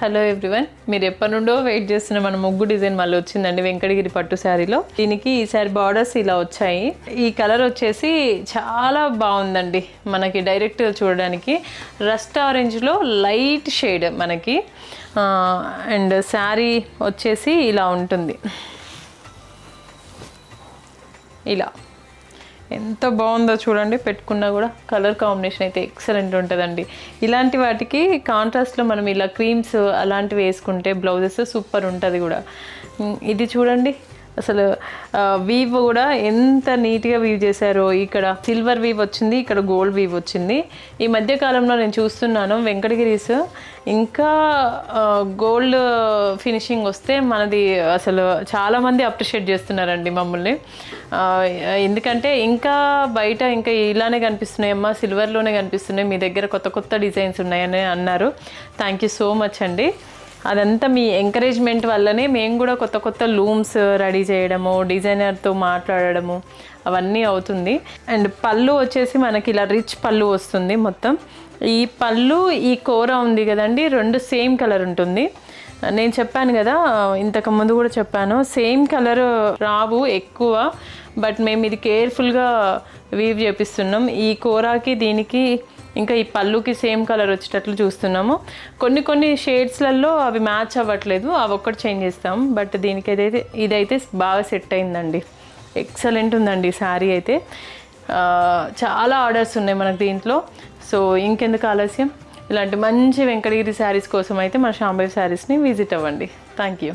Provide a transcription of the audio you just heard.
Hello everyone, మీరు ఎప్పటి నుండో వెయిట్ చేస్తున్న మన ముగ్గు డిజైన్ మళ్ళీ వచ్చిందండి వెంకటగిరి పట్టు శారీలో. దీనికి ఈ శారీ బార్డర్స్ ఇలా వచ్చాయి. ఈ కలర్ వచ్చేసి చాలా బాగుందండి. మనకి డైరెక్ట్ చూడడానికి రస్ట్ ఆరెంజ్లో లైట్ షేడ్ మనకి. అండ్ శారీ వచ్చేసి ఇలా ఉంటుంది. ఇలా ఎంత బాగుందో చూడండి. పెట్టుకున్నా కూడా కలర్ కాంబినేషన్ అయితే ఎక్సలెంట్ ఉంటుందండి. ఇలాంటి వాటికి కాంట్రాస్ట్లో మనం ఇలా క్రీమ్స్ అలాంటివి వేసుకుంటే బ్లౌజెస్ సూపర్ ఉంటుంది కూడా. ఇది చూడండి, అసలు వీవ్ కూడా ఎంత నీట్గా వీవ్ చేశారో. ఇక్కడ సిల్వర్ వీవ్ వచ్చింది, ఇక్కడ గోల్డ్ వీవ్ వచ్చింది. ఈ మధ్య కాలంలో నేను చూస్తున్నాను వెంకటగిరీస్ ఇంకా గోల్డ్ ఫినిషింగ్ వస్తే మనది అసలు చాలామంది అప్రిషియేట్ చేస్తున్నారండి మమ్మల్ని. ఎందుకంటే ఇంకా బయట ఇంకా ఇలానే కనిపిస్తున్నాయమ్మా, సిల్వర్లోనే కనిపిస్తున్నాయి, మీ దగ్గర కొత్త కొత్త డిజైన్స్ ఉన్నాయని అన్నారు. థ్యాంక్ యూ సో మచ్ అండి. అదంతా మీ ఎంకరేజ్మెంట్ వల్లనే మేము కూడా కొత్త కొత్త లూమ్స్ రెడీ చేయడము, డిజైనర్తో మాట్లాడడము అవన్నీ అవుతుంది. అండ్ పళ్ళు వచ్చేసి మనకి ఇలా రిచ్ పళ్ళు వస్తుంది మొత్తం. ఈ పళ్ళు ఈ కూర ఉంది కదండి, రెండు సేమ్ కలర్ ఉంటుంది. నేను చెప్పాను కదా, ఇంతకు ముందు కూడా చెప్పాను, సేమ్ కలర్ రావు ఎక్కువ. బట్ మేము ఇది కేర్ఫుల్గా వీవ్ చేపిస్తున్నాం. ఈ కూరకి దీనికి ఇంకా ఈ పళ్ళుకి సేమ్ కలర్ వచ్చేటట్లు చూస్తున్నాము. కొన్ని షేడ్స్లలో అవి మ్యాచ్ అవ్వట్లేదు, అవి ఒక్కటి చేంజ్ చేస్తాం. బట్ దీనికి ఇదైతే బాగా సెట్ అయిందండి. ఎక్సలెంట్ ఉందండి శారీ అయితే. చాలా ఆర్డర్స్ ఉన్నాయి మనకు దీంట్లో. సో ఇంకెందుకు ఆలస్యం, ఇలాంటి మంచి వెంకటగిరి శారీస్ కోసం అయితే మన శాంభవి శారీస్ని విజిట్ అవ్వండి. Thank you.